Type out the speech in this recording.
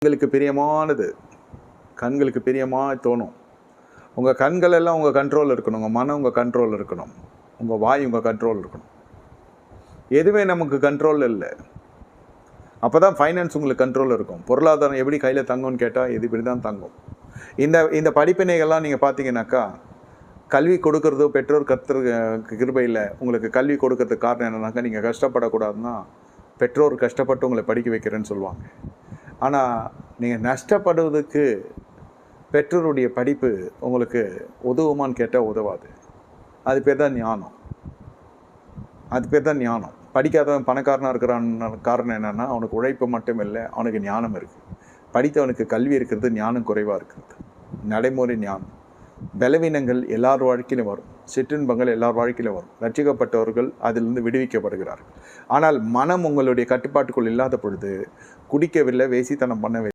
கண்களுக்கு பிரியமானது, கண்களுக்கு பிரியமாக தோணும். உங்கள் கண்கள் எல்லாம் உங்கள் கண்ட்ரோல் இருக்கணும், உங்கள் மனம் உங்கள் கண்ட்ரோல் இருக்கணும், உங்கள் வாய் உங்கள் கண்ட்ரோல் இருக்கணும். எதுவுமே நமக்கு கண்ட்ரோல் இல்லை. அப்போ தான் ஃபைனான்ஸ் உங்களுக்கு கண்ட்ரோல் இருக்கும். பொருளாதாரம் எப்படி கையில் தங்கும்னு கேட்டால் இது இப்படி தான் தங்கும். இந்த படிப்பினைகள்லாம் நீங்கள் பார்த்தீங்கன்னாக்கா, கல்வி கொடுக்கறதோ பெற்றோர் கிருபையில் உங்களுக்கு கல்வி கொடுக்கறதுக்கு காரணம் என்னன்னாக்கா, நீங்கள் கஷ்டப்படக்கூடாதுன்னா பெற்றோர் கஷ்டப்பட்டு உங்களை படிக்க வைக்கிறேன்னு சொல்லுவாங்க. ஆனால் நீங்கள் நஷ்டப்படுவதற்கு பெற்றோருடைய படிப்பு உங்களுக்கு உதவுமான்னு கேட்டால் உதவாது. அது பேர் தான் ஞானம். அது பேர் தான் ஞானம். படிக்காதவன் பணக்காரனாக இருக்கிறான் காரணம் என்னென்னா, அவனுக்கு உழைப்பு மட்டும் இல்லை, அவனுக்கு ஞானம் இருக்குது. படித்தவனுக்கு கல்வி இருக்கிறது, ஞானம் குறைவாக இருக்கிறது. நடைமுறை ஞானம். பலவீனங்கள் எல்லார் வாழ்க்கையிலும் வரும், சிற்றின்பங்கள் எல்லார் வாழ்க்கையிலும் வரும். ரட்சிக்கப்பட்டவர்கள் அதிலிருந்து விடுவிக்கப்படுகிறார்கள். ஆனால் மனம் உங்களுடைய கட்டுப்பாட்டுக்குள் இல்லாத பொழுது குடிக்கவில்லை, வேசித்தனம் பண்ணவில்லை.